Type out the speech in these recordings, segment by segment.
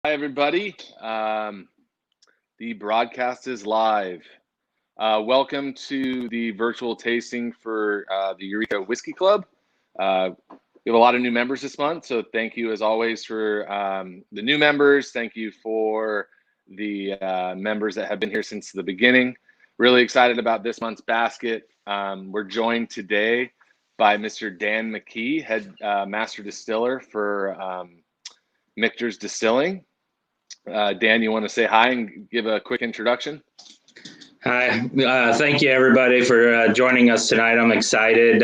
Hi, everybody. The broadcast is live. Welcome to the virtual tasting for the Eureka Whiskey Club. We have a lot of new members this month, so thank you as always for the new members. Thank you for the members that have been here since the beginning. Really excited about this month's basket. We're joined today by Mr. Dan McKee, head master distiller for Mickers Distilling. Dan, you want to say hi and give a quick introduction? Hi, thank you everybody for joining us tonight. I'm excited.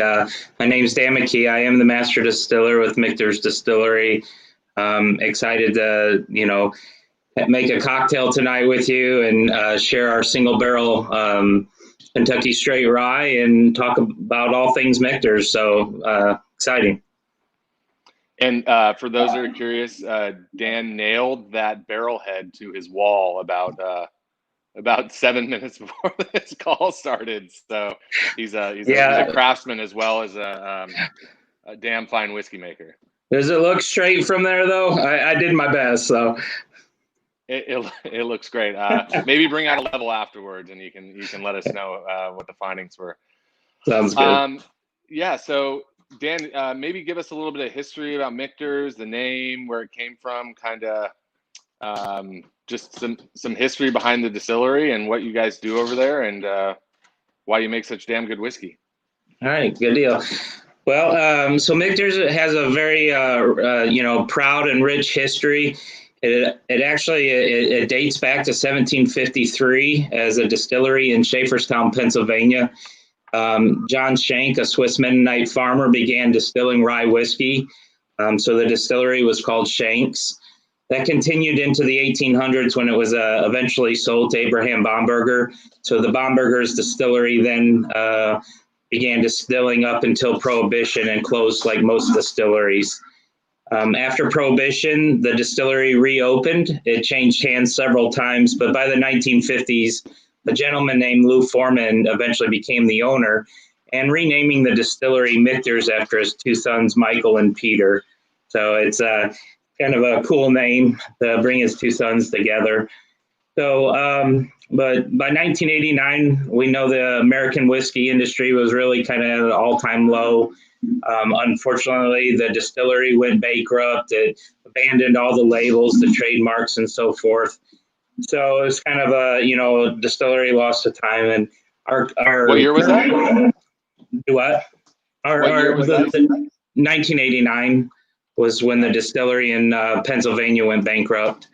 My name is Dan McKee. I am the master distiller with Mickers Distillery. Excited to, make a cocktail tonight with you and share our single barrel Kentucky straight rye and talk about all things Mickers. So exciting. And for those that are curious, Dan nailed that barrel head to his wall about 7 minutes before this call started. So he's a craftsman as well as a damn fine whiskey maker. Does it look straight from there though? I did my best, so it looks great. Maybe bring out a level afterwards, and you can let us know what the findings were. Sounds good. Yeah. So Dan, maybe give us a little bit of history about Mickers, the name, where it came from, kind of just some history behind the distillery and what you guys do over there, and why you make such damn good whiskey. All right, good deal. Well, so Mickers has a very proud and rich history. It actually dates back to 1753 as a distillery in Schaefferstown, Pennsylvania. John Schenk, a Swiss Mennonite farmer, began distilling rye whiskey. So the distillery was called Schenk's. That continued into the 1800s when it was eventually sold to Abraham Bomberger. So the Bomberger's distillery then began distilling up until Prohibition and closed like most distilleries. After Prohibition, the distillery reopened. It changed hands several times, but by the 1950s, a gentleman named Lou Foreman eventually became the owner and renaming the distillery Mickers after his two sons, Michael and Peter. So it's kind of a cool name to bring his two sons together. So, but by 1989, we know the American whiskey industry was really kind of at an all-time low. Unfortunately, the distillery went bankrupt. It abandoned all the labels, the trademarks, and so forth. So it's kind of a, distillery lost to time. And our what year was that? What? What year was that? 1989 was when the distillery in Pennsylvania went bankrupt.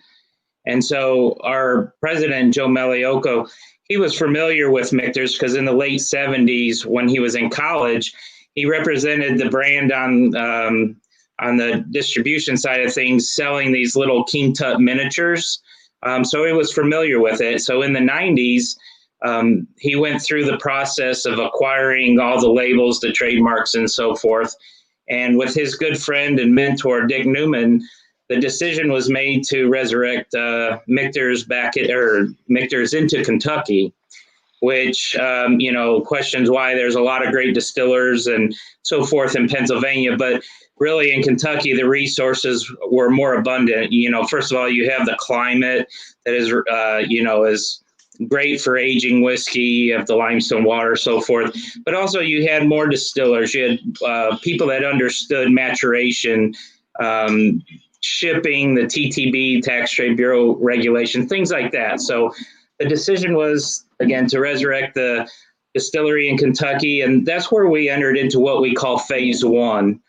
And so our president, Joe Melliocco, he was familiar with Mickers because in the late 70s, when he was in college, he represented the brand on the distribution side of things, selling these little King Tut miniatures. So he was familiar with it. So in the 90s, he went through the process of acquiring all the labels, the trademarks, and so forth. And with his good friend and mentor, Dick Newman, the decision was made to resurrect Mickers Mickers into Kentucky, which, questions why there's a lot of great distillers and so forth in Pennsylvania. But really in Kentucky, the resources were more abundant. First of all, you have the climate that is, is great for aging whiskey. You have the limestone water, so forth. But also you had more distillers. You had people that understood maturation, shipping, the TTB, Tax Trade Bureau regulation, things like that. So the decision was, again, to resurrect the distillery in Kentucky. And that's where we entered into what we call phase one.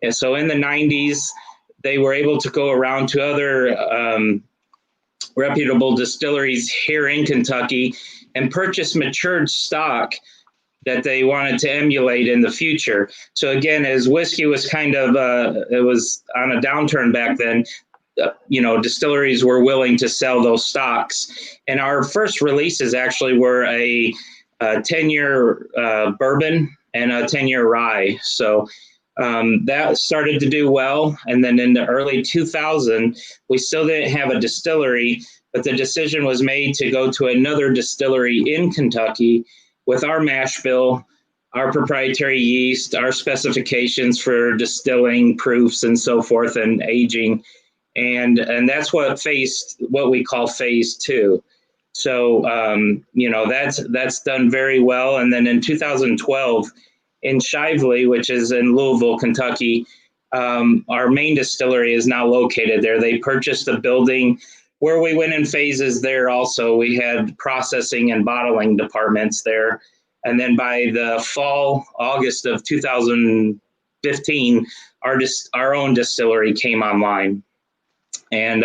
And so in the 90s, they were able to go around to other reputable distilleries here in Kentucky and purchase matured stock that they wanted to emulate in the future. So again, as whiskey was kind of, it was on a downturn back then, distilleries were willing to sell those stocks. And our first releases actually were a 10-year bourbon and a 10-year rye. So that started to do well. And then in the early 2000s, we still didn't have a distillery, but the decision was made to go to another distillery in Kentucky with our mash bill, our proprietary yeast, our specifications for distilling, proofs, and so forth, and aging. And that's what we call phase 2. So, that's done very well. And then in 2012, in Shively, which is in Louisville, Kentucky, our main distillery is now located there. They purchased a building where we went in phases there also. We had processing and bottling departments there. And then by the fall, August of 2015, our own distillery came online. And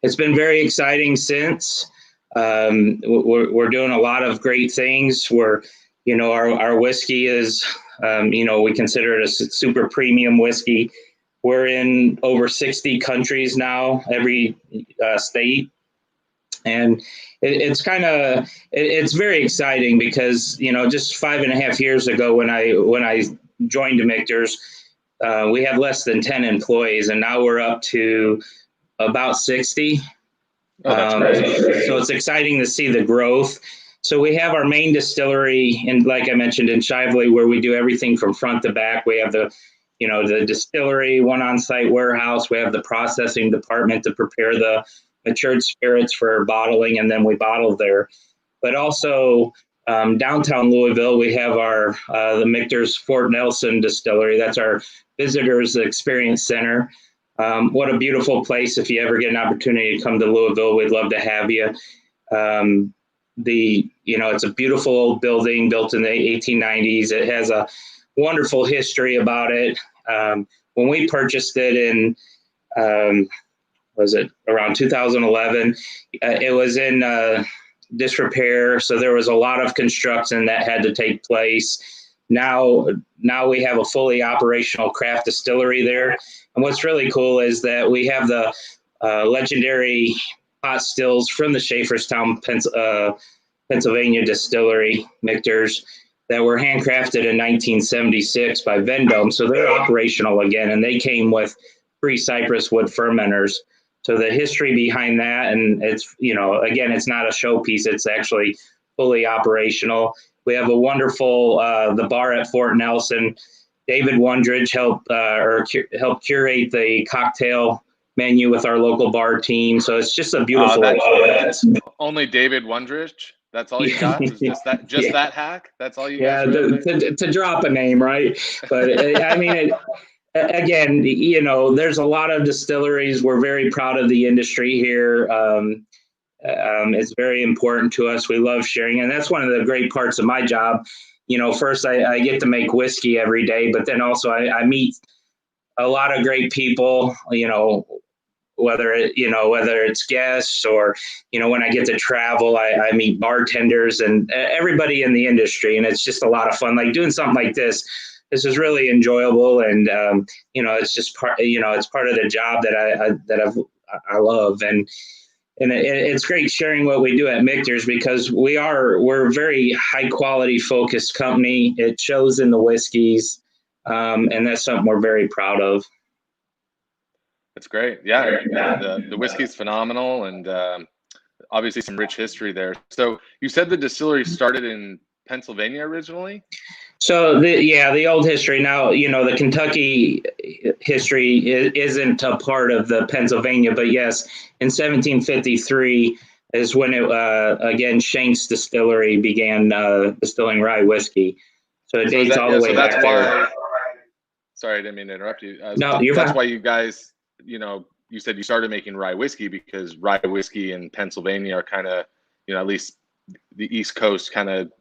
it's been very exciting since. We're doing a lot of great things. Our whiskey is, we consider it a super premium whiskey. We're in over 60 countries now, every state. And it's very exciting because, just 5.5 years ago when I joined Mickers, we had less than 10 employees, and now we're up to about 60. Oh, that's great. So it's exciting to see the growth. So we have our main distillery, and like I mentioned, in Shively, where we do everything from front to back. We have the distillery, one on-site warehouse. We have the processing department to prepare the matured spirits for bottling, and then we bottle there. But also downtown Louisville, we have the Mickers Fort Nelson Distillery. That's our visitors experience center. What a beautiful place. If you ever get an opportunity to come to Louisville, we'd love to have you. It's a beautiful old building built in the 1890s. It has a wonderful history about it. When we purchased it in, around 2011, it was in disrepair. So there was a lot of construction that had to take place. Now we have a fully operational craft distillery there. And what's really cool is that we have the legendary pot stills from the Schaefferstown, Pennsylvania distillery, Mickers, that were handcrafted in 1976 by Vendome. So they're operational again, and they came with pre-cypress wood fermenters. So the history behind that, and it's, again, it's not a showpiece, it's actually fully operational. We have a wonderful, the bar at Fort Nelson. David Wondridge helped curate the cocktail menu with our local bar team. So it's just a beautiful experience. Only David Wondridge? That's all you got? Is just that hack? That's all you got? To drop a name, right? But again, there's a lot of distilleries. We're very proud of the industry here. It's very important to us. We love sharing. And that's one of the great parts of my job. First I get to make whiskey every day, but then also I meet a lot of great people, whether it's guests or, when I get to travel, I meet bartenders and everybody in the industry. And it's just a lot of fun. Like doing something like this is really enjoyable. And, it's just part, it's part of the job that I love. And it's great sharing what we do at Mickers because we're a very high quality focused company. It shows in the whiskeys. And that's something we're very proud of. That's great. Yeah, the whiskey's phenomenal, and obviously some rich history there. So you said the distillery started in Pennsylvania originally? So the old history. Now, the Kentucky history isn't a part of the Pennsylvania, but yes, in 1753 is when it again Shank's Distillery began distilling rye whiskey. So it dates all the way back there. Sorry, I didn't mean to interrupt you. No, you're fine. That's why you guys, you said you started making rye whiskey because rye whiskey in Pennsylvania are kind of, at least the East Coast, kind of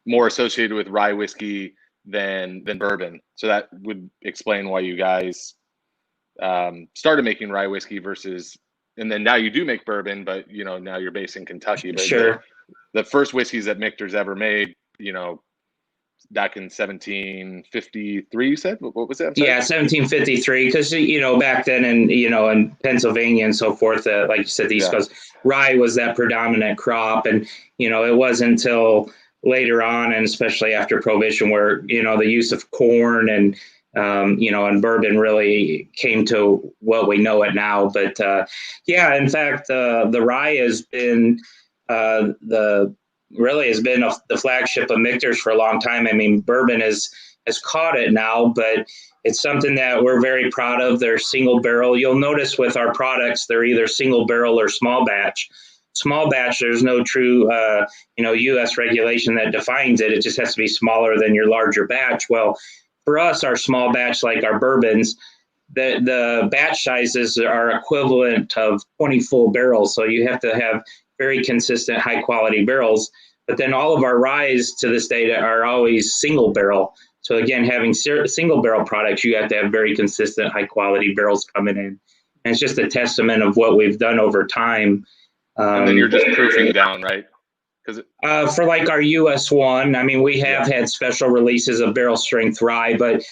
more associated with rye whiskey than bourbon. So that would explain why you guys started making rye whiskey versus, and then now you do make bourbon, but now you're based in Kentucky. But sure. The first whiskeys that Mickers ever made, back in 1753, you said? What was that? Yeah, 1753. Because back then, in Pennsylvania and so forth, like you said, the East Coast, rye was that predominant crop, and it wasn't until later on, and especially after Prohibition, where the use of corn and and bourbon really came to what we know it now. But in fact, the rye has been the flagship of Mickers for a long time. I mean, bourbon has caught it now, but it's something that we're very proud of. They're single barrel. You'll notice with our products, they're either single barrel or small batch. Small batch, there's no true, U.S. regulation that defines it. It just has to be smaller than your larger batch. Well, for us, our small batch, like our bourbons, the batch sizes are equivalent of 20 full barrels. So you have to have very consistent, high quality barrels. But then all of our ryes to this day are always single barrel. So again, having single barrel products, you have to have very consistent, high quality barrels coming in. And it's just a testament of what we've done over time. And then you're just proofing down, right? For like our US one, I mean, we have had special releases of barrel strength rye, but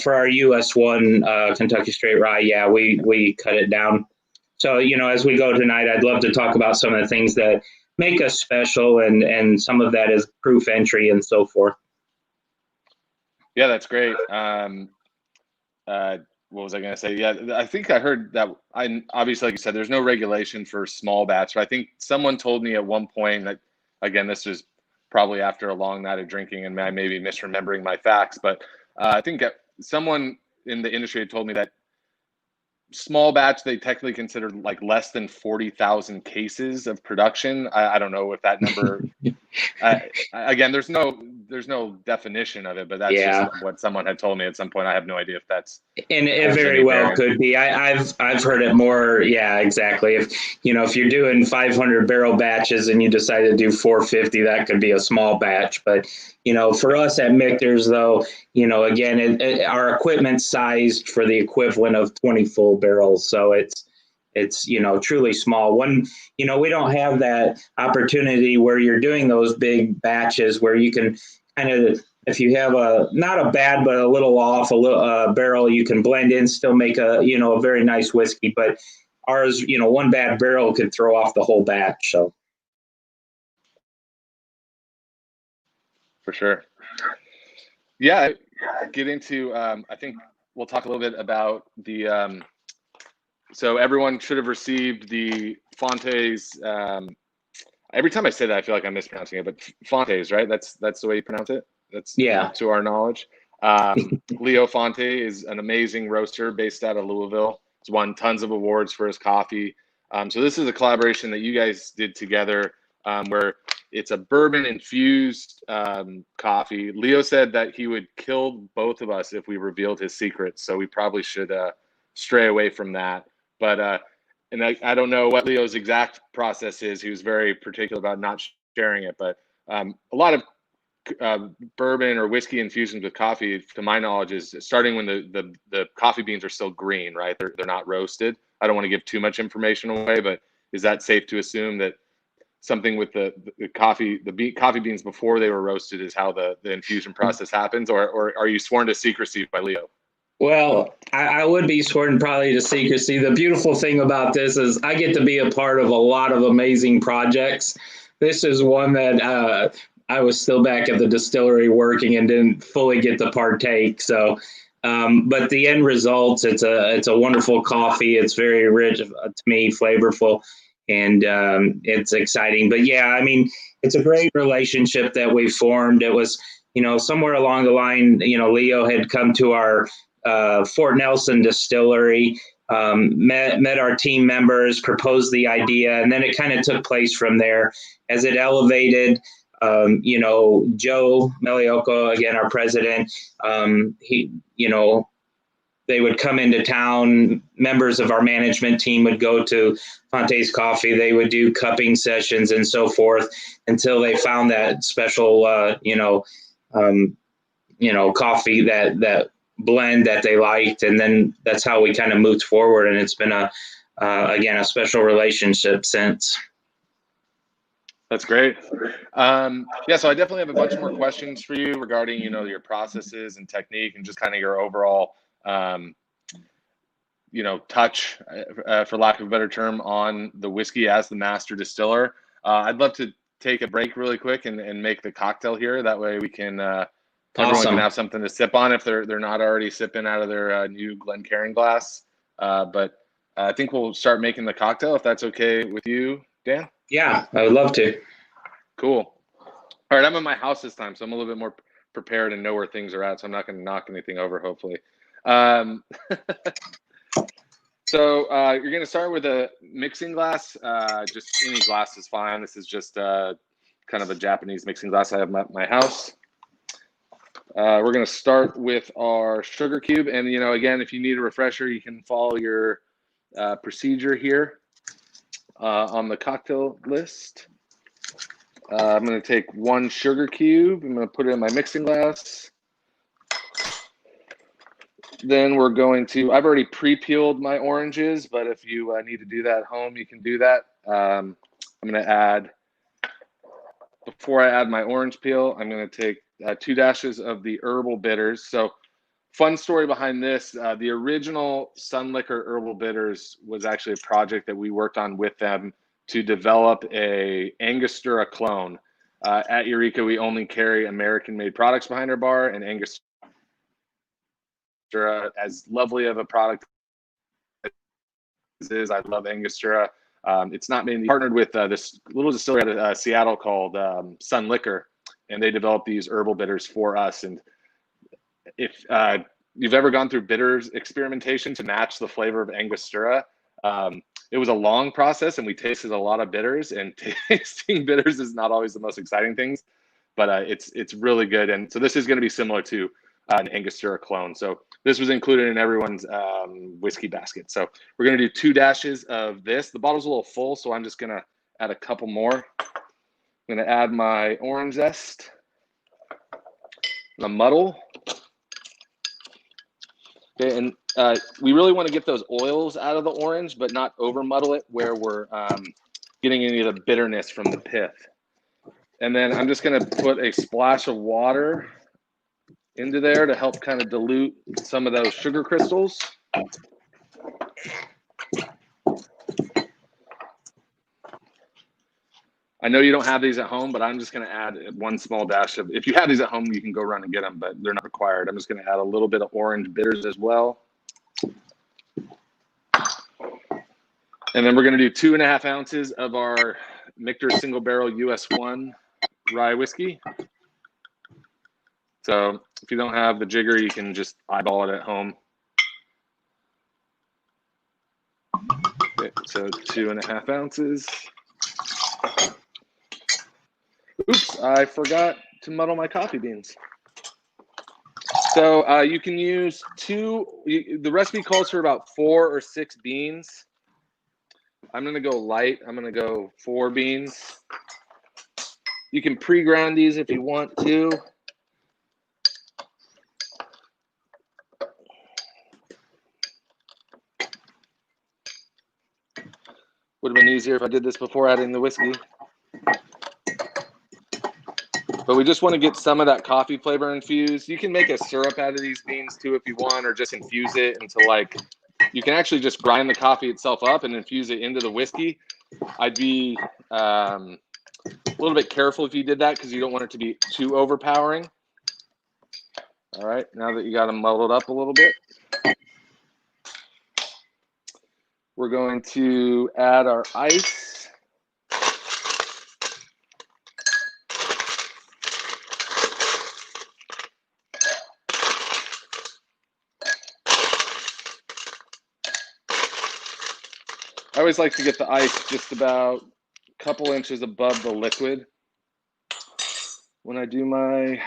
for our US one, Kentucky Straight Rye, we cut it down. So, as we go tonight, I'd love to talk about some of the things that make us special, and some of that is proof entry and so forth. Yeah, that's great. What was I going to say? Yeah, I think I heard that. Obviously, like you said, there's no regulation for small batch. But I think someone told me at one point that, again, this was probably after a long night of drinking, and I may be misremembering my facts, but I think someone in the industry had told me that small batch they technically consider like less than 40,000 cases of production. I don't know if that number. Again, there's no definition of it, but that's just what someone had told me at some point. I have no idea if that's. And it very well could be. I've heard it more. Yeah, exactly. If you're doing 500 barrel batches and you decide to do 450, that could be a small batch. But for us at Mickers, though, again, our equipment's sized for the equivalent of 20 full barrels, so it's truly small. When we don't have that opportunity where you're doing those big batches where you can kind of, if you have not a bad but a little off barrel, you can blend in, still make a very nice whiskey. But ours, one bad barrel could throw off the whole batch. So for sure. Yeah, get into. I think we'll talk a little bit about the. So everyone should have received the Fonte's. Every time I say that, I feel like I'm mispronouncing it, but Fonte's, right? That's the way you pronounce it. That's to our knowledge. Leo Fonte is an amazing roaster based out of Louisville. He's won tons of awards for his coffee. So this is a collaboration that you guys did together, where it's a bourbon infused coffee. Leo said that he would kill both of us if we revealed his secrets, so we probably should stray away from that. But and I don't know what Leo's exact process is. He was very particular about not sharing it. But a lot of bourbon or whiskey infusions with coffee, to my knowledge, is starting when the coffee beans are still green, right? They're not roasted. I don't want to give too much information away, but is that safe to assume that something with the coffee beans before they were roasted is how the infusion process happens, or are you sworn to secrecy by Leo? Well, I would be sworn probably to secrecy. The beautiful thing about this is I get to be a part of a lot of amazing projects. This is one that I was still back at the distillery working and didn't fully get to partake. So, but the end results, it's a wonderful coffee. It's very rich to me, flavorful, and it's exciting. But yeah, I mean, it's a great relationship that we formed. It was, somewhere along the line, Leo had come to our Fort Nelson distillery, met our team members, proposed the idea, and then it kind of took place from there as it elevated. Joe Melioco, again, our president, they would come into town. Members of our management team would go to Fonte's Coffee. They would do cupping sessions and so forth until they found that special, coffee, that blend that they liked. And then that's how we kind of moved forward. And it's been again, a special relationship since. That's great. Yeah, so I definitely have a bunch more questions for you regarding, your processes and technique and just kind of your overall, touch, for lack of a better term, on the whiskey as the master distiller. I'd love to take a break really quick and make the cocktail here. That way we can, everyone can have something to sip on if they're not already sipping out of their new Glencairn glass. But I think we'll start making the cocktail if that's okay with you, Dan. Yeah, I would love to. Cool. All right, I'm in my house this time, so I'm a little bit more prepared and know where things are at, so I'm not going to knock anything over, hopefully. Um, so you're going to start with a mixing glass. Just any glass is fine. This is just kind of a Japanese mixing glass I have at my house. We're going to start with our sugar cube. And, you know, again, if you need a refresher, you can follow your procedure here on the cocktail list. I'm going to take 1 sugar cube. I'm going to put it in my mixing glass. Then we're going to, I've already pre-peeled my oranges, but if you need to do that at home, you can do that. I'm going to add, before I add my orange peel, I'm going to take 2 dashes of the Herbal Bitters. So fun story behind this, the original Sun Liquor Herbal Bitters was actually a project that we worked on with them to develop a Angostura clone. At Eureka, we only carry American-made products behind our bar, and Angostura, as lovely of a product as it is, I love Angostura. It's not mainly partnered with this little distillery out of Seattle called Sun Liquor, and they developed these herbal bitters for us. And if you've ever gone through bitters experimentation to match the flavor of Angostura, it was a long process, and we tasted a lot of bitters, and tasting bitters is not always the most exciting things, but it's really good. And so this is going to be similar to an Angostura clone. So this was included in everyone's whiskey basket. So we're going to do 2 dashes of this. The bottle's a little full, so I'm just going to add a couple more. I'm going to add my orange zest, the muddle. Okay, and we really want to get those oils out of the orange, but not over muddle it where we're getting any of the bitterness from the pith. And then I'm just going to put a splash of water into there to help kind of dilute some of those sugar crystals. I know you don't have these at home, but I'm just going to add 1 small dash of, if you have these at home, you can go run and get them, but they're not required. I'm just going to add a little bit of orange bitters as well. And then we're going to do 2.5 ounces of our Mickers single barrel US1 rye whiskey. So if you don't have the jigger, you can just eyeball it at home. Okay, so 2.5 ounces. Oops, I forgot to muddle my coffee beans. So you can use the recipe calls for about 4 or 6 beans. I'm going to go light. I'm going to go 4 beans. You can pre-ground these if you want to. Would have been easier if I did this before adding the whiskey. But we just want to get some of that coffee flavor infused. You can make a syrup out of these beans too if you want, or just infuse it into, like, you can actually just grind the coffee itself up and infuse it into the whiskey. I'd be a little bit careful if you did that because you don't want it to be too overpowering. All right, now that you got them muddled up a little bit, we're going to add our ice. I always like to get the ice just about a couple inches above the liquid when I do my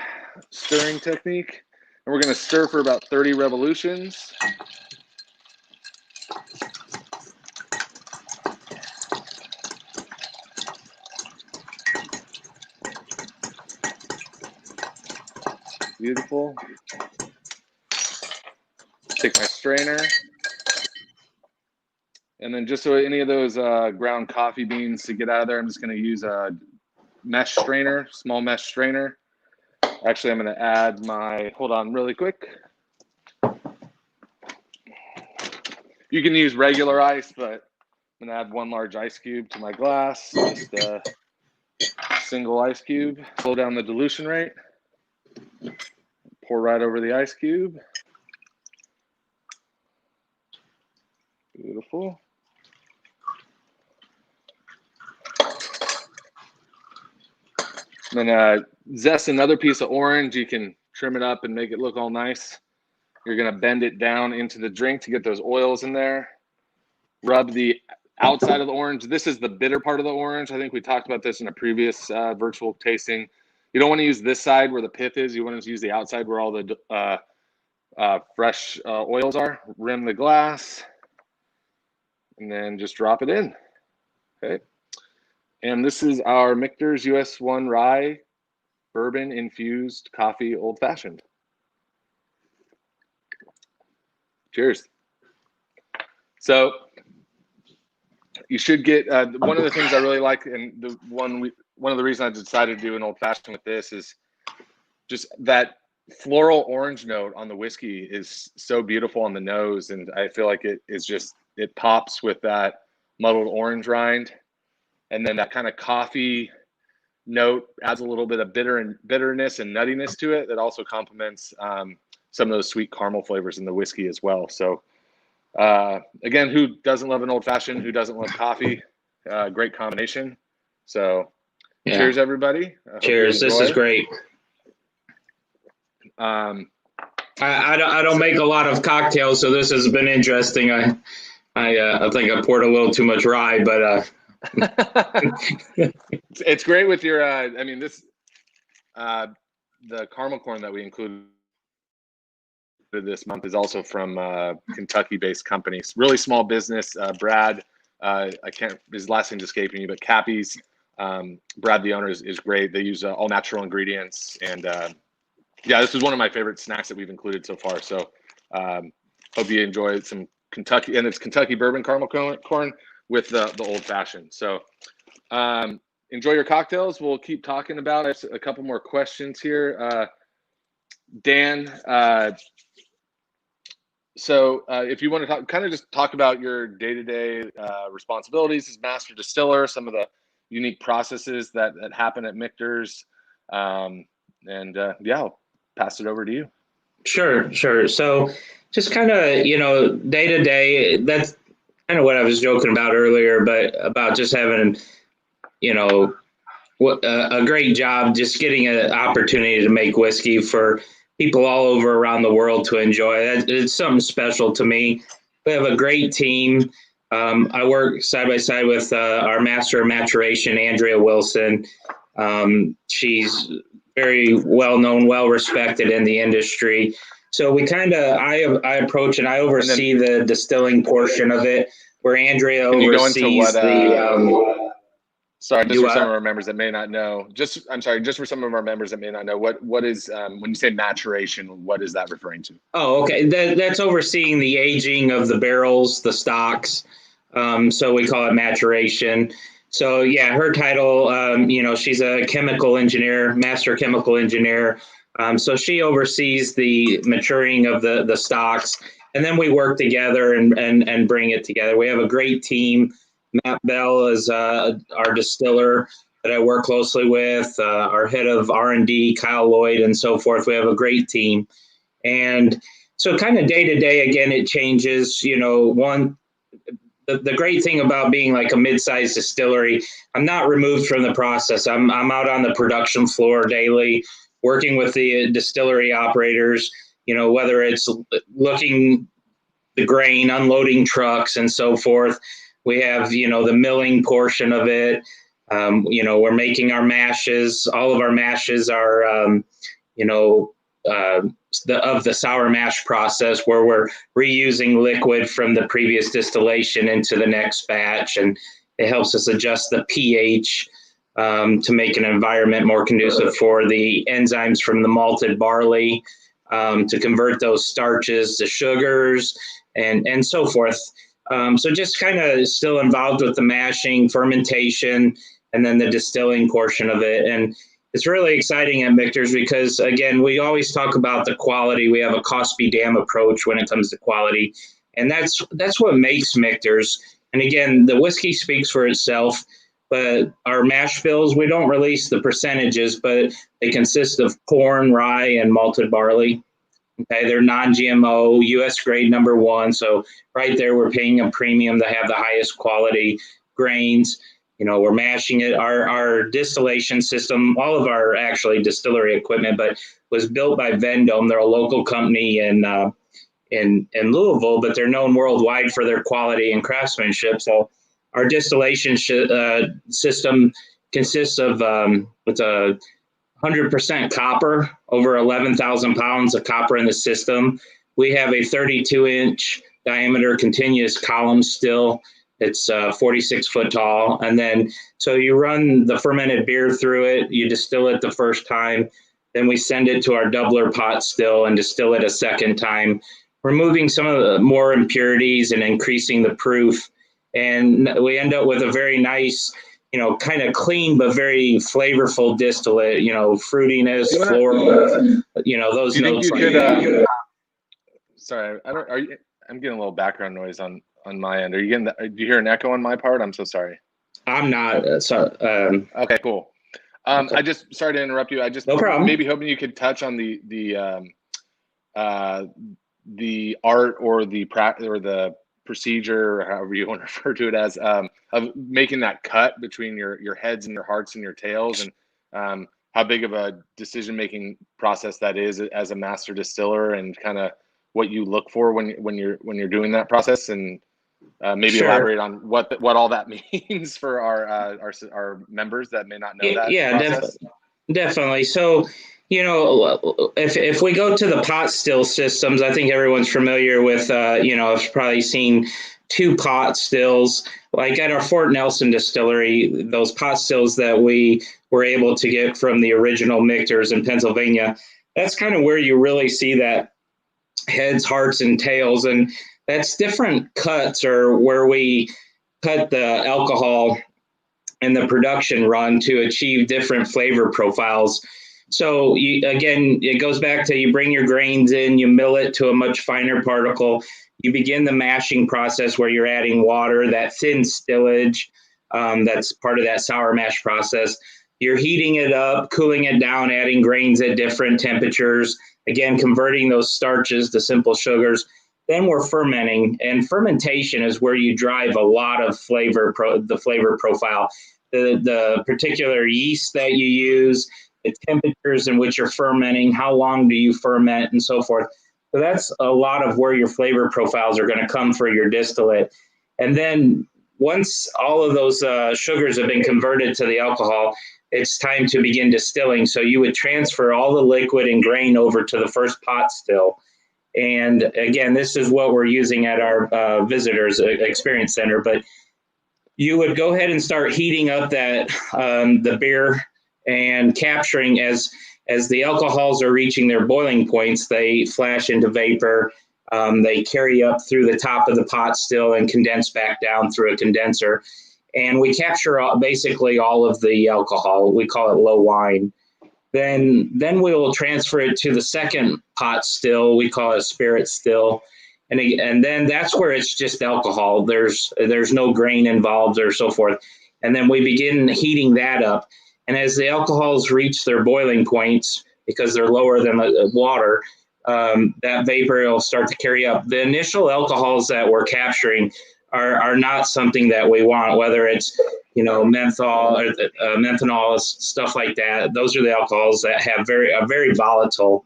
stirring technique. And we're going to stir for about 30 revolutions. Beautiful. Take my strainer. And then just so any of those ground coffee beans to get out of there, I'm just going to use a mesh strainer, small mesh strainer. Actually, I'm going to add my, hold on really quick. You can use regular ice, but I'm going to add 1 large ice cube to my glass. Just a single ice cube. Slow down the dilution rate. Pour right over the ice cube. Beautiful. Then zest another piece of orange. You can trim it up and make it look all nice. You're going to bend it down into the drink to get those oils in there. Rub the outside of the orange. This is the bitter part of the orange. I think we talked about this in a previous virtual tasting. You don't want to use this side where the pith is. You want to use the outside where all the fresh oils are. Rim the glass and then just drop it in. Okay. And this is our Mickers US1 Rye Bourbon Infused Coffee Old Fashioned. Cheers. So you should get one of the things I really like, and one of the reasons I decided to do an old fashioned with this is just that floral orange note on the whiskey is so beautiful on the nose, and I feel like it pops with that muddled orange rind, and then that kind of coffee note adds a little bit of bitterness and nuttiness to it that also complements some of those sweet caramel flavors in the whiskey as well. So again, who doesn't love an old fashioned? Who doesn't love coffee? Great combination. So yeah. Cheers, everybody. Cheers. This is great. I don't make a lot of cocktails, so this has been interesting. I think I poured a little too much rye, but it's great with your. I mean, the caramel corn that we included this month is also from Kentucky-based companies. Really small business. Brad, his last name's escaping me, but Cappy's. Brad, the owner, is great. They use all natural ingredients, and yeah, this is one of my favorite snacks that we've included so far. So hope you enjoy some Kentucky, and it's Kentucky bourbon caramel corn with the old fashioned. So enjoy your cocktails. We'll keep talking about it. A couple more questions here. Dan, so if you want to just talk about your day-to-day responsibilities as master distiller, some of the unique processes that happen at Mickers, yeah, I'll pass it over to you. Sure. So just kind of, day-to-day, that's kind of what I was joking about earlier, but about just having, a great job, just getting an opportunity to make whiskey for people all over around the world to enjoy. It's something special to me. We have a great team. I work side by side with our master of maturation, Andrea Wilson. She's very well known, well respected in the industry. So we I approach and I oversee the distilling portion of it, where Andrea oversees Sorry, just for some of our members that may not know. Just for some of our members that may not know, what is when you say maturation, what is that referring to? Oh, okay. That's overseeing the aging of the barrels, the stocks. So we call it maturation. So yeah, her title, she's a chemical engineer, master chemical engineer. So she oversees the maturing of the stocks, and then we work together and bring it together. We have a great team. Matt Bell is our distiller that I work closely with, our head of R&D, Kyle Lloyd, and so forth. We have a great team. And so kind of day to day, again, it changes. The great thing about being like a mid-sized distillery, I'm not removed from the process. I'm out on the production floor daily, working with the distillery operators, whether it's looking the grain, unloading trucks, and so forth. We have, the milling portion of it. We're making our mashes. All of our mashes are, of the sour mash process, where we're reusing liquid from the previous distillation into the next batch. And it helps us adjust the pH to make an environment more conducive for the enzymes from the malted barley, to convert those starches to sugars and so forth. So just kind of still involved with the mashing, fermentation, and then the distilling portion of it. And it's really exciting at Mickers because, again, we always talk about the quality. We have a cost be damn approach when it comes to quality. And that's what makes Mickers. And again, the whiskey speaks for itself, but our mash bills, we don't release the percentages, but they consist of corn, rye, and malted barley. Okay, they're non-GMO, U.S. grade #1. So right there, we're paying a premium to have the highest quality grains. We're mashing it. Our distillation system, all of our actually distillery equipment, but was built by Vendome. They're a local company in in Louisville, but they're known worldwide for their quality and craftsmanship. So our distillation system consists of it's a 100% copper, over 11,000 pounds of copper in the system. We have a 32-inch diameter continuous column still. It's 46 foot tall. And then, so you run the fermented beer through it, you distill it the first time, then we send it to our doubler pot still and distill it a second time, removing some of the more impurities and increasing the proof. And we end up with a very nice, kind of clean, but very flavorful distillate, fruitiness, floral, those notes. Sorry, I'm getting a little background noise on my end. Are you getting do you hear an echo on my part? I'm so sorry. I'm not. Okay, cool. I just, sorry to interrupt you. I just no problem. Maybe hoping you could touch on the art or the procedure, or however you want to refer to it as, of making that cut between your heads and your hearts and your tails, and how big of a decision-making process that is as a master distiller, and kind of what you look for when you're doing that process, and maybe Sure. elaborate on what all that means for our members that may not know that. Yeah, process. Definitely. So, if we go to the pot still systems, I think everyone's familiar with, I've probably seen 2 pot stills. Like at our Fort Nelson distillery, those pot stills that we were able to get from the original Mickers in Pennsylvania, that's kind of where you really see that heads, hearts, and tails. And that's different cuts, or where we cut the alcohol in the production run to achieve different flavor profiles. So again, it goes back to, you bring your grains in, you mill it to a much finer particle. You begin the mashing process where you're adding water, that thin stillage, that's part of that sour mash process. You're heating it up, cooling it down, adding grains at different temperatures, again, converting those starches to simple sugars. Then we're fermenting, and fermentation is where you drive a lot of the flavor profile, the particular yeast that you use, the temperatures in which you're fermenting, how long do you ferment, and so forth. So that's a lot of where your flavor profiles are going to come for your distillate. And then once all of those sugars have been converted to the alcohol, it's time to begin distilling. So you would transfer all the liquid and grain over to the first pot still. And again, this is what we're using at our visitors experience center. But you would go ahead and start heating up that the beer, and capturing as the alcohols are reaching their boiling points, they flash into vapor. They carry up through the top of the pot still and condense back down through a condenser. And we capture basically all of the alcohol. We call it low wine. Then we will transfer it to the second pot still. We call it spirit still. And then that's where it's just alcohol. There's no grain involved or so forth. And then we begin heating that up. And as the alcohols reach their boiling points, because they're lower than the water, that vapor will start to carry up. The initial alcohols that we're capturing are not something that we want, whether it's menthol or methanol, stuff like that. Those are the alcohols that have very volatile.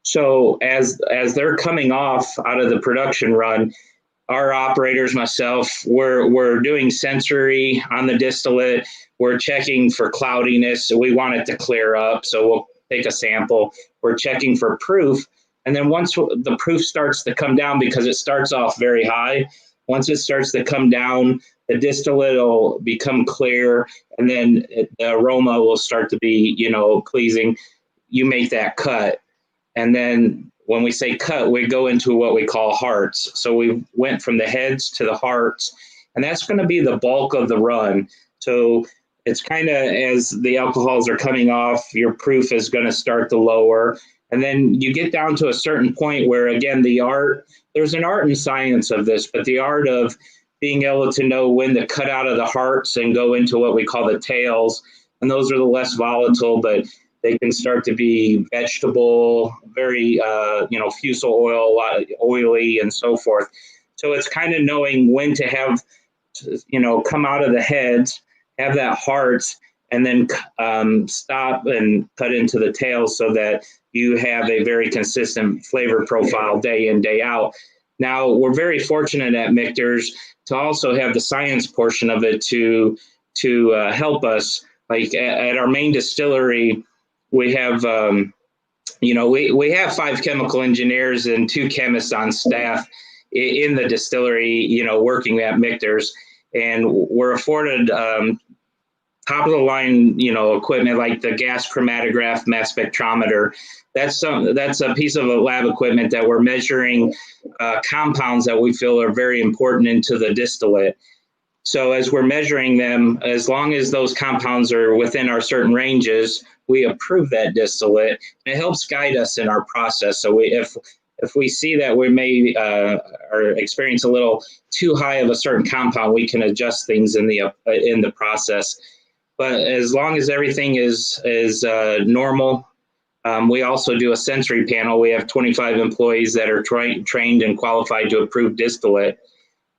So as they're coming off out of the production run, our operators, myself, we're doing sensory on the distillate. We're checking for cloudiness. So we want it to clear up. So we'll take a sample. We're checking for proof. And then once the proof starts to come down, because it starts off very high, once it starts to come down, the distillate will become clear, and then the aroma will start to be, pleasing. You make that cut. And then when we say cut, we go into what we call hearts. So we went from the heads to the hearts, and that's going to be the bulk of the run. So it's kind of, as the alcohols are coming off, your proof is going to start to lower. And then you get down to a certain point where, again, there's an art and science of this, but the art of being able to know when to cut out of the hearts and go into what we call the tails. And those are the less volatile, but they can start to be vegetable, very, fusel oil, oily, and so forth. So it's kind of knowing when to have, come out of the heads, have that heart, and then stop and cut into the tails, so that you have a very consistent flavor profile day in, day out. Now, we're very fortunate at Mickers to also have the science portion of it to help us. Like at our main distillery, we have, we have 5 chemical engineers and 2 chemists on staff in the distillery, working at Mickers. And we're afforded top of the line, equipment like the gas chromatograph, mass spectrometer. That's a piece of lab equipment that we're measuring compounds that we feel are very important into the distillate. So as we're measuring them, as long as those compounds are within our certain ranges, we approve that distillate. And it helps guide us in our process. So if we see that we may or experience a little too high of a certain compound, we can adjust things in the process. But as long as everything is normal, we also do a sensory panel. We have 25 employees that are trained and qualified to approve distillate.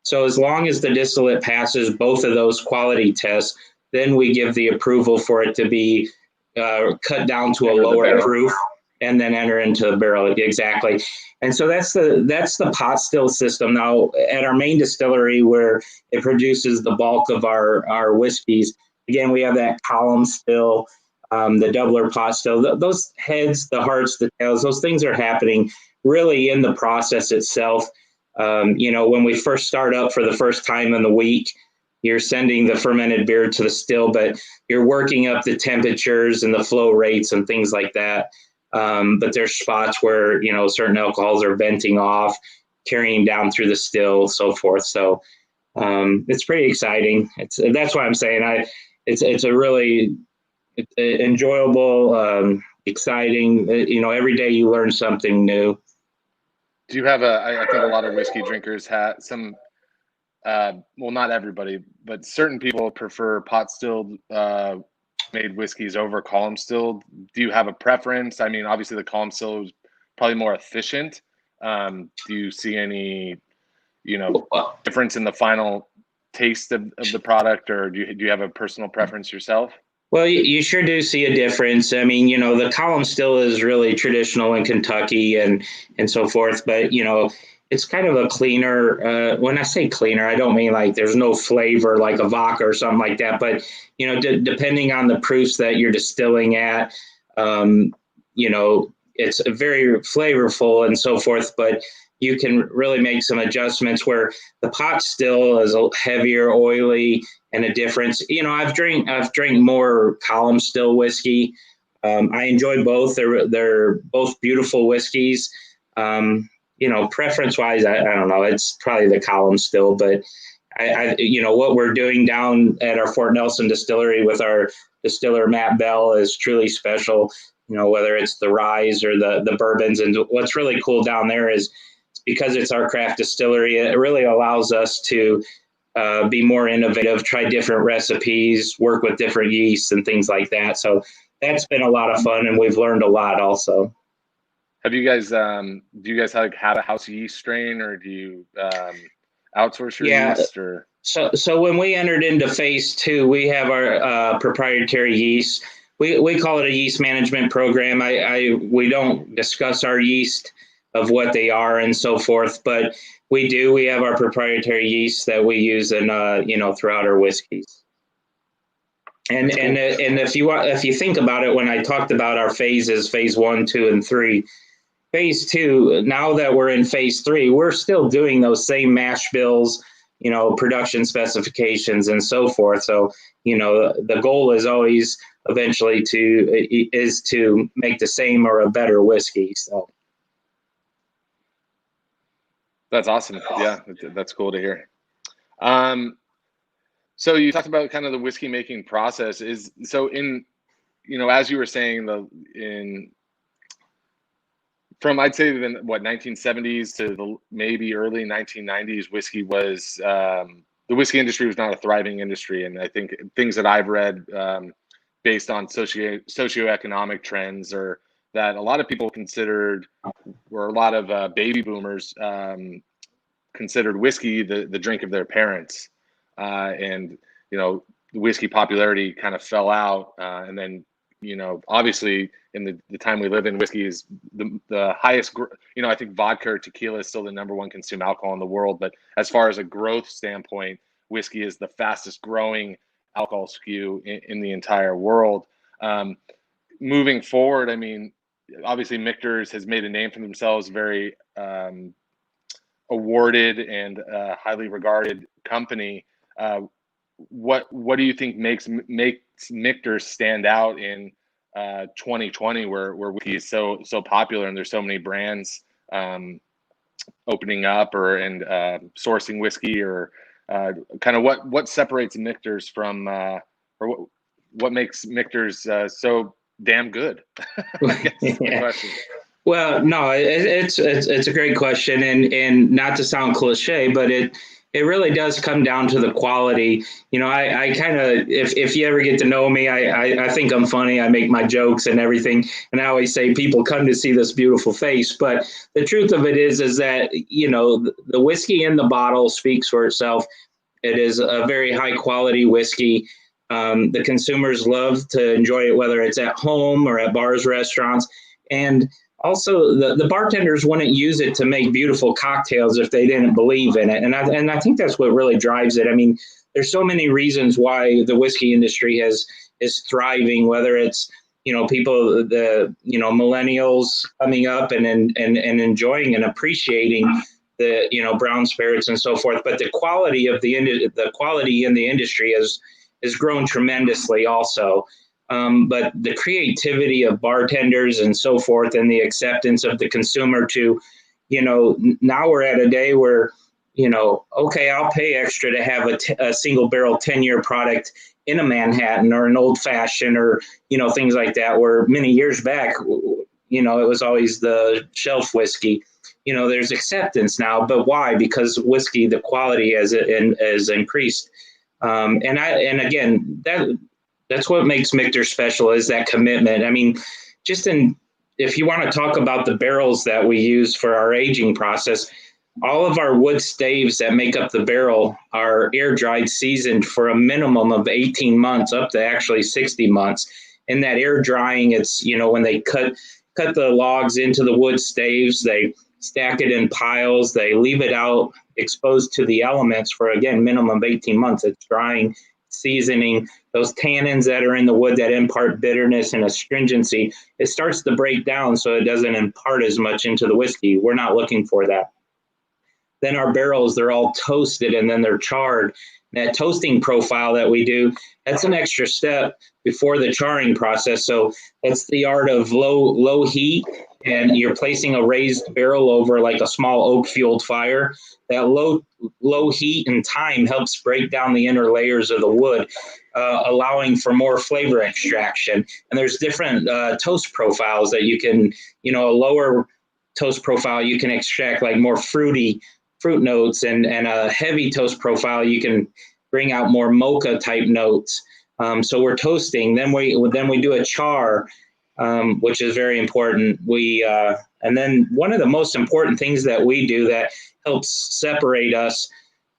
So as long as the distillate passes both of those quality tests, then we give the approval for it to be cut down to a lower proof and then enter into the barrel. Exactly. And so that's the pot still system. Now at our main distillery where it produces the bulk of our whiskeys, again, we have that column still, the doubler pot still. Those heads, the hearts, the tails, those things are happening really in the process itself. When we first start up for the first time in the week, you're sending the fermented beer to the still, but you're working up the temperatures and the flow rates and things like that. But there's spots where, certain alcohols are venting off, carrying down through the still, so forth. So it's pretty exciting. That's why I'm saying it's a really enjoyable, exciting, every day you learn something new. Do you have I think a lot of whiskey drinkers have some, well, not everybody, but certain people prefer pot stilled made whiskeys over column stilled. Do you have a preference? I mean, obviously the column still is probably more efficient. Do you see any, difference in the final taste of the product, or do you have a personal preference yourself? Well, you sure do see a difference. I mean, the column still is really traditional in Kentucky and so forth, but, it's kind of a cleaner. When I say cleaner, I don't mean like there's no flavor like a vodka or something like that, but, depending on the proofs that you're distilling at, it's very flavorful and so forth, but you can really make some adjustments where the pot still is a heavier, oily, and a difference. I've drank more column still whiskey. I enjoy both. They're both beautiful whiskeys. Preference wise, I don't know. It's probably the column still, but I what we're doing down at our Fort Nelson distillery with our distiller Matt Bell is truly special. Whether it's the ryes or the bourbons, and what's really cool down there is because it's our craft distillery, it really allows us to be more innovative, try different recipes, work with different yeasts and things like that. So that's been a lot of fun, and we've learned a lot also. Have you guys, do you guys have a house yeast strain, or do you outsource your yeast? Or so when we entered into phase 2, we have our proprietary yeast. We call it a yeast management program. We don't discuss our yeast of what they are and so forth, but we have our proprietary yeast that we use in throughout our whiskeys. And cool. and if you think about it, when I talked about our phases, phase 1, 2, and 3, phase 2, now that we're in phase 3, we're still doing those same mash bills, production specifications and so forth. So, the goal is always eventually to make the same or a better whiskey. So that's awesome. Yeah, that's cool to hear. So you talked about kind of the whiskey making process. As you were saying, from I'd say the 1970s to the maybe early 1990s, whiskey was the whiskey industry was not a thriving industry, and I think things that I've read based on socioeconomic trends, or that a lot of people considered, or a lot of baby boomers considered whiskey the drink of their parents, and the whiskey popularity kind of fell out, and then obviously in the time we live in, whiskey is the highest, I think vodka or tequila is still the number one consumed alcohol in the world. But as far as a growth standpoint, whiskey is the fastest growing alcohol SKU in the entire world. Moving forward, I mean, obviously Mickers has made a name for themselves, very awarded and highly regarded company. What do you think makes Mickers stand out in 2020, where whiskey is so popular and there's so many brands opening up and sourcing whiskey, or kind of what separates Mickers from, or what makes Mickers so damn good? I guess is the question. Well, no, it's a great question, and not to sound cliche, but it really does come down to the quality. I kind of, if you ever get to know me, I think I'm funny. I make my jokes and everything, and I always say people come to see this beautiful face. But the truth of it is that the whiskey in the bottle speaks for itself. It is a very high quality whiskey. The consumers love to enjoy it, whether it's at home or at bars, restaurants, and also, the bartenders wouldn't use it to make beautiful cocktails if they didn't believe in it. And I think that's what really drives it. I mean, there's so many reasons why the whiskey industry is thriving, whether it's, people, millennials coming up and enjoying and appreciating the, brown spirits and so forth. But the quality of the quality in the industry has grown tremendously also. But the creativity of bartenders and so forth, and the acceptance of the consumer to, now we're at a day where, okay, I'll pay extra to have a single barrel 10-year product in a Manhattan or an old fashioned or, things like that, where many years back, it was always the shelf whiskey. There's acceptance now, but why? Because whiskey, the quality has increased. And again, that's what makes Mickers special, is that commitment. I mean, if you want to talk about the barrels that we use for our aging process, all of our wood staves that make up the barrel are air dried, seasoned for a minimum of 18 months, up to actually 60 months. And that air drying, it's, when they cut the logs into the wood staves, they stack it in piles, they leave it out exposed to the elements for, again, minimum of 18 months. It's drying, seasoning, those tannins that are in the wood that impart bitterness and astringency, it starts to break down so it doesn't impart as much into the whiskey. We're not looking for that. Then our barrels, they're all toasted and then they're charred. That toasting profile that we do, that's an extra step before the charring process. So that's the art of low heat, and you're placing a raised barrel over like a small oak fueled fire. That low heat and time helps break down the inner layers of the wood, allowing for more flavor extraction. And there's different toast profiles that you can, a lower toast profile, you can extract like more fruit notes, and a heavy toast profile, you can bring out more mocha type notes. So we're toasting, then we do a char, which is very important. And then one of the most important things that we do that helps separate us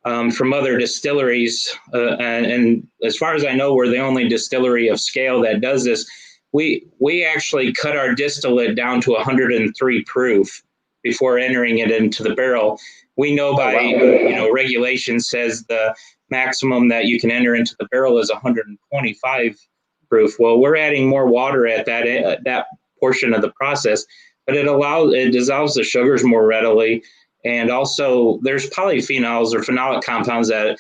from other distilleries, and as far as I know, we're the only distillery of scale that does this. We actually cut our distillate down to 103 proof before entering it into the barrel. We know by regulation says the maximum that you can enter into the barrel is 125 proof. Well, we're adding more water at that portion of the process, but it dissolves the sugars more readily. And also there's polyphenols or phenolic compounds that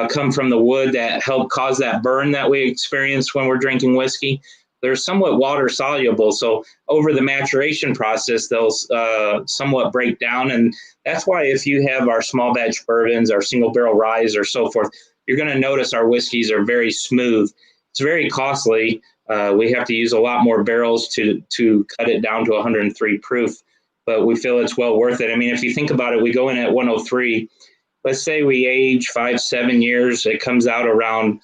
come from the wood that help cause that burn that we experience when we're drinking whiskey. They're somewhat water soluble. So over the maturation process, they'll somewhat break down. And that's why if you have our small batch bourbons, our single barrel ryes or so forth, you're going to notice our whiskeys are very smooth. It's very costly. We have to use a lot more barrels to cut it down to 103 proof, but we feel it's well worth it. I mean, if you think about it, we go in at 103. Let's say we age 5-7 years. It comes out around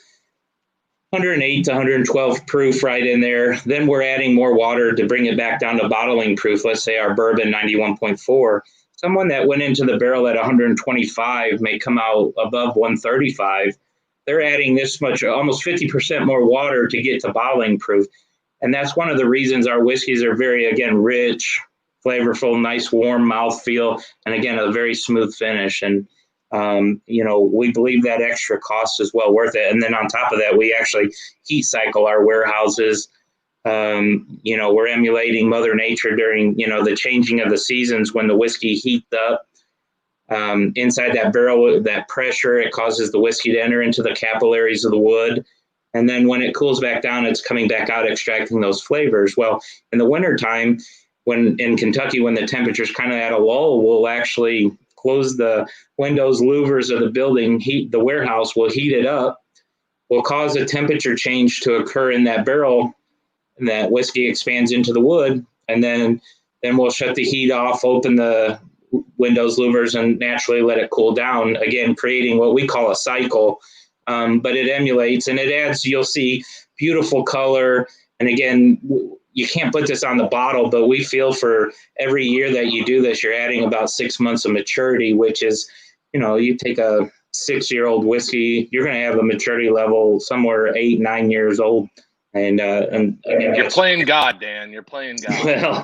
108 to 112 proof right in there. Then we're adding more water to bring it back down to bottling proof. Let's say our bourbon 91.4. Someone that went into the barrel at 125 may come out above 135. They're adding this much, almost 50% more water to get to bottling proof. And that's one of the reasons our whiskeys are very, again, rich, flavorful, nice, warm mouthfeel, and again, a very smooth finish. And, we believe that extra cost is well worth it. And then on top of that, we actually heat cycle our warehouses. We're emulating Mother Nature during, the changing of the seasons when the whiskey heats up. Inside that barrel, that pressure, it causes the whiskey to enter into the capillaries of the wood. And then when it cools back down, it's coming back out, extracting those flavors. Well, in the wintertime, when in Kentucky, when the temperature's kind of at a lull, we'll actually close the windows, louvers of the building, heat the warehouse, will heat it up, will cause a temperature change to occur in that barrel, and that whiskey expands into the wood. And then we'll shut the heat off, open the windows, louvers, and naturally let it cool down, again, creating what we call a cycle. But it emulates and it adds, you'll see beautiful color. And again, you can't put this on the bottle, but we feel for every year that you do this, you're adding about 6 months of maturity, which is, you take a 6-year-old whiskey, you're going to have a maturity level somewhere 8, 9 years old. And you're playing God, Dan. You're playing God. Well,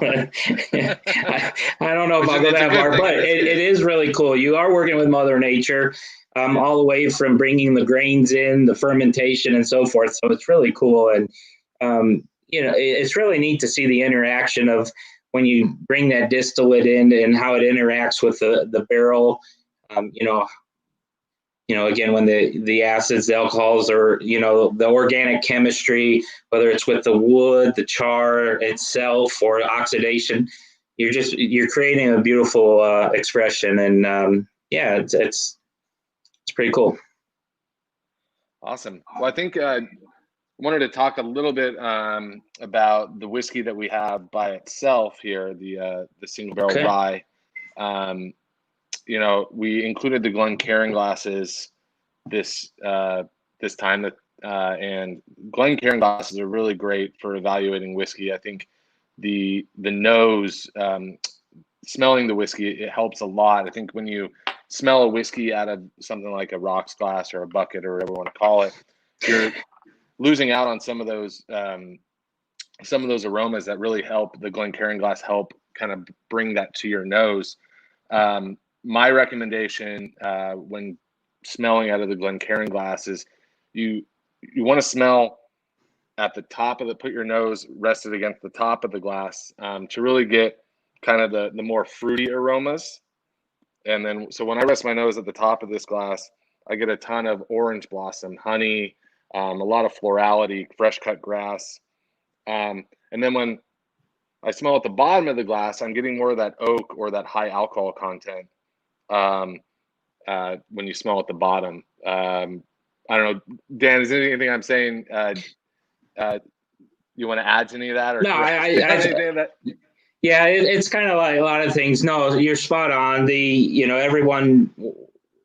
I don't know if I'll go that far, but it is really cool. You are working with Mother Nature, all the way from bringing the grains in, the fermentation, and so forth. So it's really cool, and it's really neat to see the interaction of when you bring that distillate in and how it interacts with the barrel. Again, when the acids, the alcohols, or, the organic chemistry, whether it's with the wood, the char itself, or oxidation, you're creating a beautiful expression. And it's pretty cool. Awesome. Well, I think I wanted to talk a little bit about the whiskey that we have by itself here, the single barrel rye. We included the Glencairn glasses this time, and Glencairn glasses are really great for evaluating whiskey. I think the nose, smelling the whiskey, it helps a lot. I think when you smell a whiskey out of something like a rocks glass or a bucket or whatever you want to call it, you're losing out on some of those aromas that really help the Glencairn glass help kind of bring that to your nose. My recommendation when smelling out of the Glencairn glass is you want to smell at the top of put your nose rested against the top of the glass to really get kind of the more fruity aromas. And then, so when I rest my nose at the top of this glass, I get a ton of orange blossom, honey, a lot of florality, fresh cut grass. And then when I smell at the bottom of the glass, I'm getting more of that oak or that high alcohol content. When you smell at the bottom, I don't know, Dan, is there anything I'm saying you want to add to any of that? Or no, it's kind of like a lot of things. No, you're spot on. Everyone,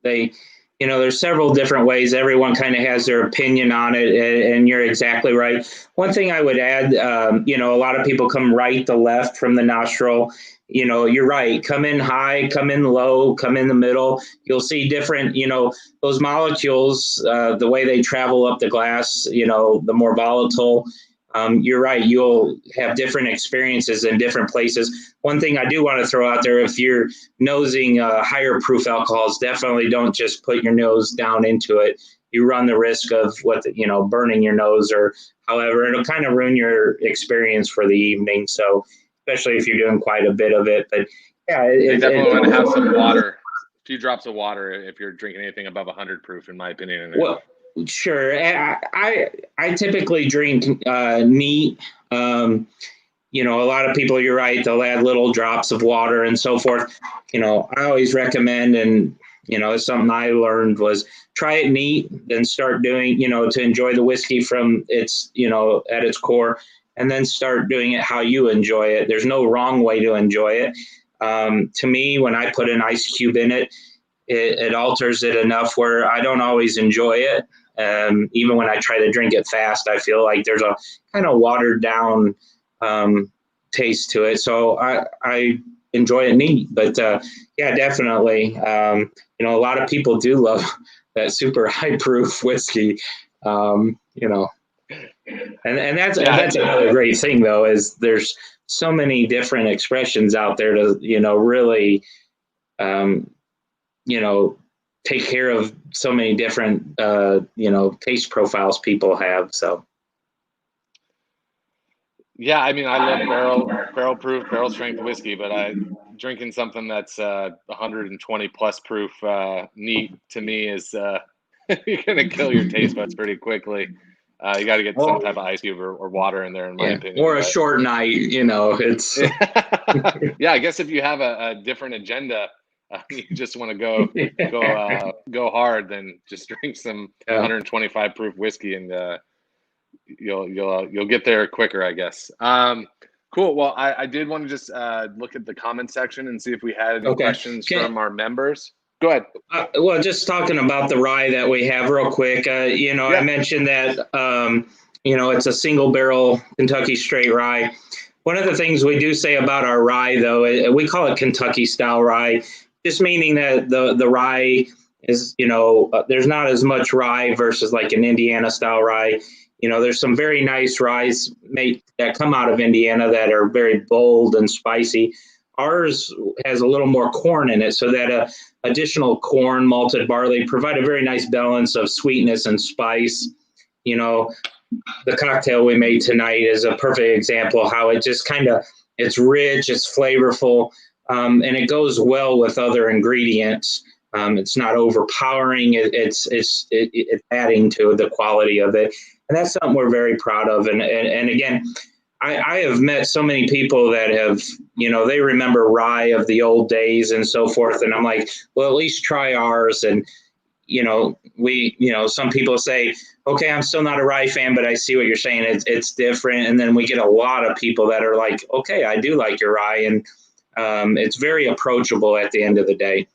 there's several different ways. Everyone kind of has their opinion on it, and you're exactly right. One thing I would add, a lot of people come right to left from the nostril. You're right. Come in high, come in low, come in the middle. You'll see different, those molecules, the way they travel up the glass, the more volatile. You're right. You'll have different experiences in different places. One thing I do want to throw out there, if you're nosing higher proof alcohols, definitely don't just put your nose down into it. You run the risk of burning your nose, or however, it'll kind of ruin your experience for the evening. So, especially if you're doing quite a bit of it. But yeah, you definitely want to have some water, a few drops of water if you're drinking anything above 100 proof, in my opinion. Well, sure. I typically drink neat. A lot of people, you're right, they'll add little drops of water and so forth. I always recommend, and it's something I learned, was try it neat, then start doing, to enjoy the whiskey from its, at its core, and then start doing it how you enjoy it. There's no wrong way to enjoy it. To me, when I put an ice cube in it, it alters it enough where I don't always enjoy it. Even when I try to drink it fast, I feel like there's a kind of watered down taste to it. So I enjoy it neat. But yeah, definitely. A lot of people do love that super high proof whiskey. And that's another great thing, though, is there's so many different expressions out there to, really, take care of so many different, taste profiles people have. So. Yeah, I mean, I love barrel proof, barrel strength whiskey, but drinking something that's 120 plus proof neat to me is you're gonna kill your taste buds pretty quickly. You got to get some type of ice cube or water in there, in my opinion. Or a short night, it's. Yeah, I guess if you have a different agenda, you just want to go hard, then just drink some 125 proof whiskey and you'll get there quicker, I guess. Cool. Well, I did want to just look at the comment section and see if we had any questions from our members. Go ahead. Well, just talking about the rye that we have real quick, I mentioned that, it's a single barrel Kentucky straight rye. One of the things we do say about our rye, though, we call it Kentucky style rye, just meaning that the rye is, there's not as much rye versus like an Indiana style rye. There's some very nice ryes that come out of Indiana that are very bold and spicy. Ours has a little more corn in it, so that additional corn, malted barley provide a very nice balance of sweetness and spice. The cocktail we made tonight is a perfect example of how it just it's rich, it's flavorful, and it goes well with other ingredients. It's not overpowering. It's adding to the quality of it. And that's something we're very proud of. And again, I have met so many people that have, they remember rye of the old days and so forth. And I'm like, well, at least try ours. And, some people say, okay, I'm still not a rye fan, but I see what you're saying. It's different. And then we get a lot of people that are like, okay, I do like your rye. And it's very approachable at the end of the day.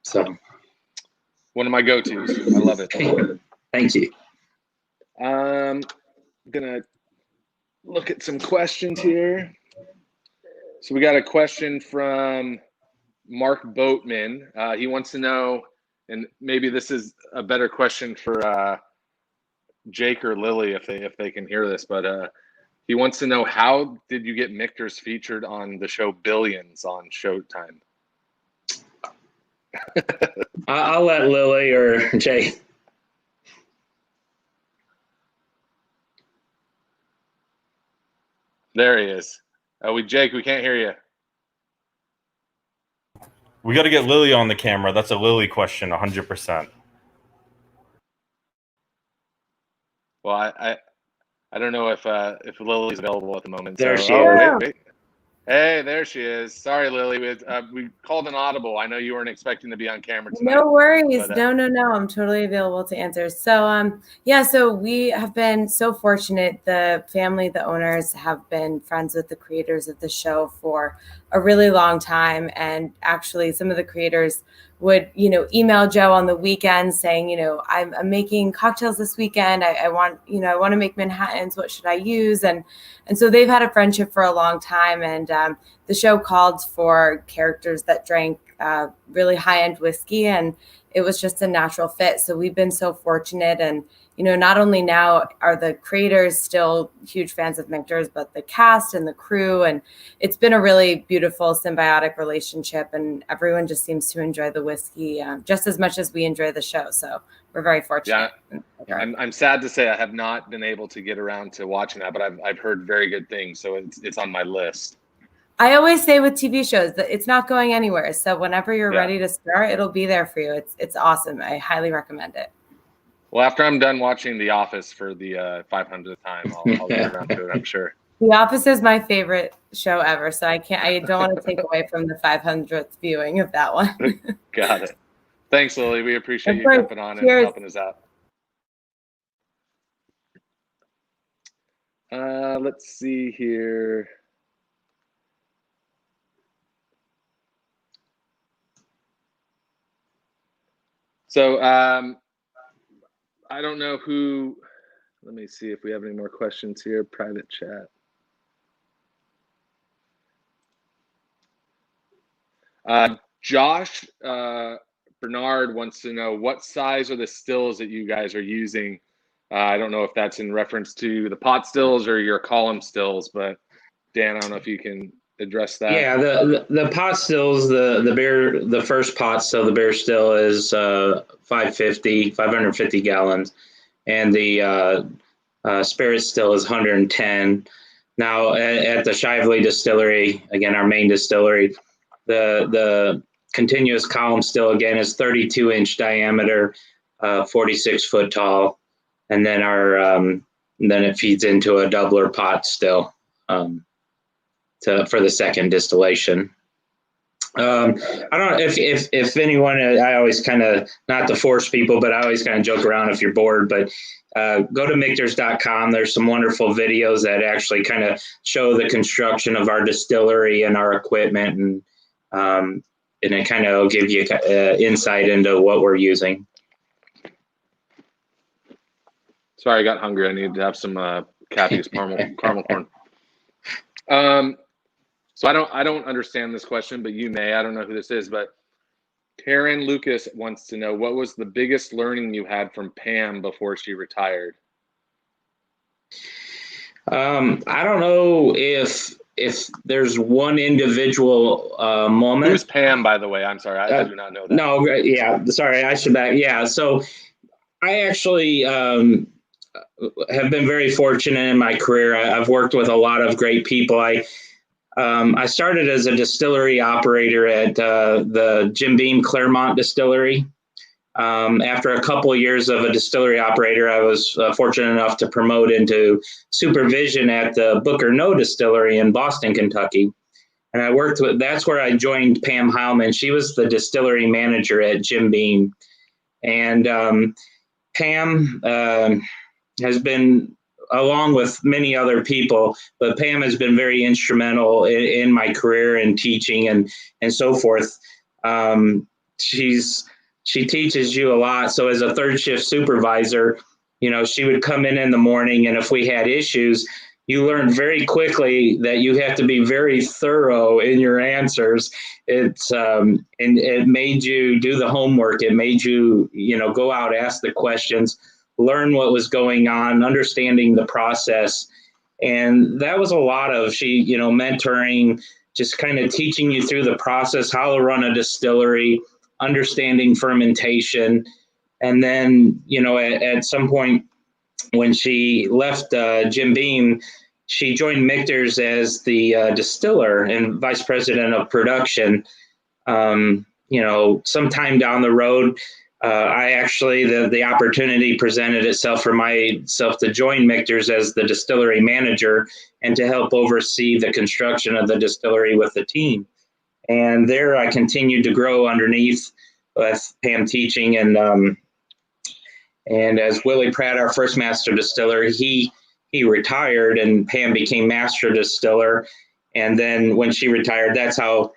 So. One of my go-tos. I love it. Thank you. I'm gonna look at some questions here. So we got a question from Mark Boatman. He wants to know, and maybe this is a better question for Jake or Lily if they can hear this, but he wants to know, how did you get Mickers featured on the show Billions on Showtime? I'll let Lily or Jake. There he is. Jake, we can't hear you. We got to get Lily on the camera. That's a Lily question, 100%. Well, I don't know if Lily's available at the moment. There she is. Wait. Hey, there she is. Sorry, Lily. We called an audible. I know you weren't expecting to be on camera tonight. No worries. But, no. I'm totally available to answer. So, so we have been so fortunate. The family, the owners, have been friends with the creators of the show for a really long time. And actually, some of the creators would, email Joe on the weekends saying, I'm making cocktails this weekend. I want to make Manhattans. What should I use? And so they've had a friendship for a long time. And the show called for characters that drank really high-end whiskey, and it was just a natural fit. So we've been so fortunate. And, not only now are the creators still huge fans of Mickers, but the cast and the crew. And it's been a really beautiful symbiotic relationship. And everyone just seems to enjoy the whiskey just as much as we enjoy the show. So we're very fortunate. Yeah, I'm sad to say I have not been able to get around to watching that, but I've heard very good things. So it's on my list. I always say with TV shows that it's not going anywhere. So whenever you're ready to start, it'll be there for you. It's awesome. I highly recommend it. Well, after I'm done watching The Office for the 500th time, I'll get around to it, I'm sure. The Office is my favorite show ever, so I don't want to take away from the 500th viewing of that one. Got it. Thanks, Lily. We appreciate you jumping on and helping us out. Let's see here. So I don't know who. Let me see if we have any more questions here. Private chat. Josh Bernard wants to know, what size are the stills that you guys are using I don't know if that's in reference to the pot stills or your column stills, but Dan, I don't know if you can address that. Yeah, the pot stills, the first pot still, the beer still is 550 gallons, and the spirit still is 110. Now at the Shively Distillery, again our main distillery, the continuous column still again is 32-inch diameter, 46 foot tall, and then then it feeds into a doubler pot still. For the second distillation. I don't know if anyone, I always kind of, not to force people, but I always kind of joke around if you're bored, but go to Mickers.com. There's some wonderful videos that actually kind of show the construction of our distillery and our equipment, and it kind of will give you insight into what we're using. Sorry, I got hungry. I need to have some Cappy's caramel corn. So I don't understand this question, but you may. I don't know who this is, but Karen Lucas wants to know, what was the biggest learning you had from Pam before she retired? I don't know if there's one individual moment. Who's Pam, by the way? I'm sorry, I do not know that. No, yeah, sorry, I should back. Yeah, so I actually have been very fortunate in my career. I've worked with a lot of great people. I started as a distillery operator at the Jim Beam Claremont Distillery. After a couple of years of a distillery operator, I was fortunate enough to promote into supervision at the Booker No Distillery in Boston, Kentucky. And I worked that's where I joined Pam Heilman. She was the distillery manager at Jim Beam. And Pam has been, along with many other people, but Pam has been very instrumental in my career and teaching and so forth. She teaches you a lot. So as a third shift supervisor, she would come in the morning, and if we had issues, you learned very quickly that you have to be very thorough in your answers. And it made you do the homework. It made you, go out, ask the questions, learn what was going on, understanding the process. And that was a lot of mentoring, just kind of teaching you through the process, how to run a distillery, understanding fermentation. And then, at some point when she left Jim Beam, she joined Mickers as the distiller and vice president of production. Sometime down the road, I actually, the opportunity presented itself for myself to join Mickers as the distillery manager and to help oversee the construction of the distillery with the team. And there I continued to grow underneath with Pam teaching. And as Willie Pratt, our first master distiller, he retired and Pam became master distiller. And then when she retired, that's how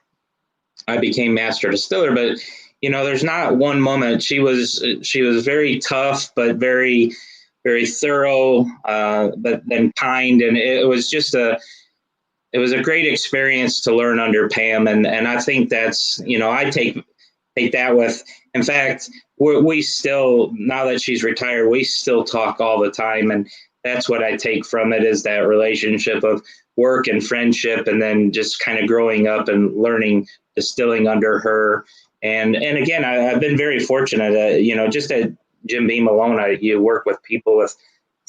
I became master distiller. But there's not one moment. She was very tough, but very, very thorough, but then kind. And it was a great experience to learn under Pam. And I think that's, I take that with, in fact, we still, now that she's retired, we still talk all the time. And that's what I take from it, is that relationship of work and friendship, and then just kind of growing up and learning distilling under her. And again, I've been very fortunate, just at Jim Beam alone, you work with people with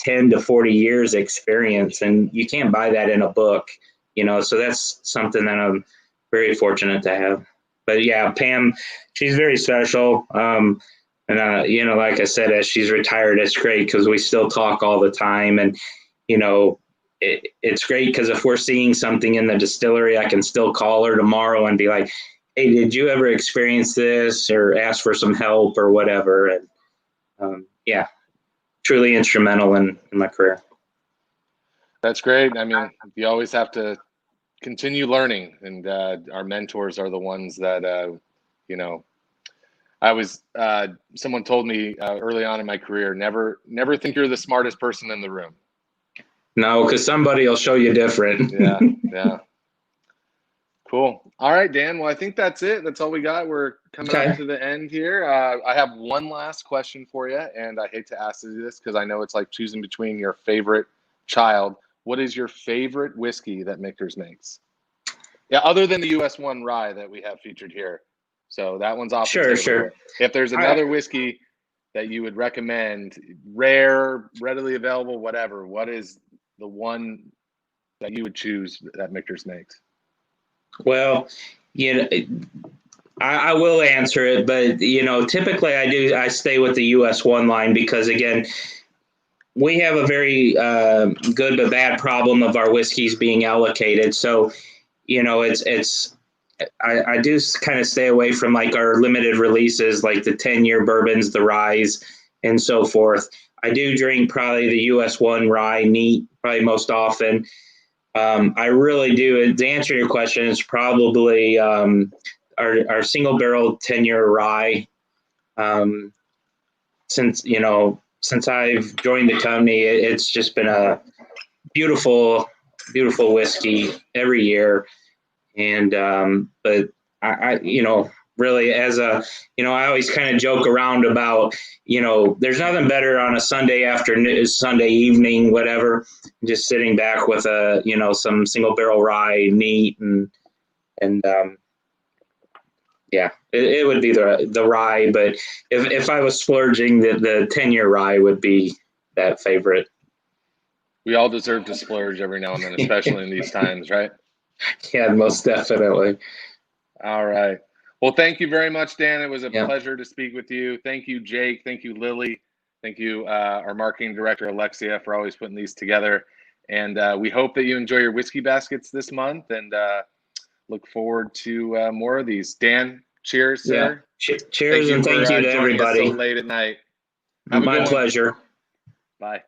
10 to 40 years experience, and you can't buy that in a book, so that's something that I'm very fortunate to have. But yeah, Pam, she's very special. And, like I said, as she's retired, it's great because we still talk all the time. And, it's great because if we're seeing something in the distillery, I can still call her tomorrow and be like, hey, did you ever experience this, or ask for some help or whatever? And truly instrumental in my career. That's great. I mean, you always have to continue learning, and our mentors are the ones that, someone told me early on in my career, never think you're the smartest person in the room. No, because somebody will show you different. Yeah. Cool. All right, Dan. Well, I think that's it. That's all we got. We're coming Okay. up to the end here. I have one last question for you, and I hate to ask you this because I know it's like choosing between your favorite child. What is your favorite whiskey that Mickers makes? Yeah, other than the US 1 rye that we have featured here. So that one's off the table. Sure. If there's another whiskey that you would recommend, rare, readily available, whatever, what is the one that you would choose that Mickers makes? Well, you know, I will answer it, but typically I stay with the US 1 line because again, we have a very good but bad problem of our whiskeys being allocated. So, I do kind of stay away from like our limited releases, like the 10-year bourbons, the ryes, and so forth. I do drink probably the US 1 rye neat, probably most often. I really do. To answer your question, it's probably our single barrel 10-year rye. Since I've joined the company, it's just been a beautiful whiskey every year. And but I really as a I always kind of joke around about there's nothing better on a Sunday afternoon, Sunday evening, whatever, just sitting back with a some single barrel rye neat and yeah, it would be the rye. But if I was splurging, the 10-year rye would be that favorite. We all deserve to splurge every now and then, especially in these times, right? Yeah, most definitely. All right. Well, thank you very much, Dan. It was a pleasure to speak with you. Thank you, Jake. Thank you, Lily. Thank you, our marketing director, Alexia, for always putting these together. And we hope that you enjoy your whiskey baskets this month and look forward to more of these. Dan, cheers, sir. Cheers, and thank you to everybody. So late at night. My pleasure. Bye.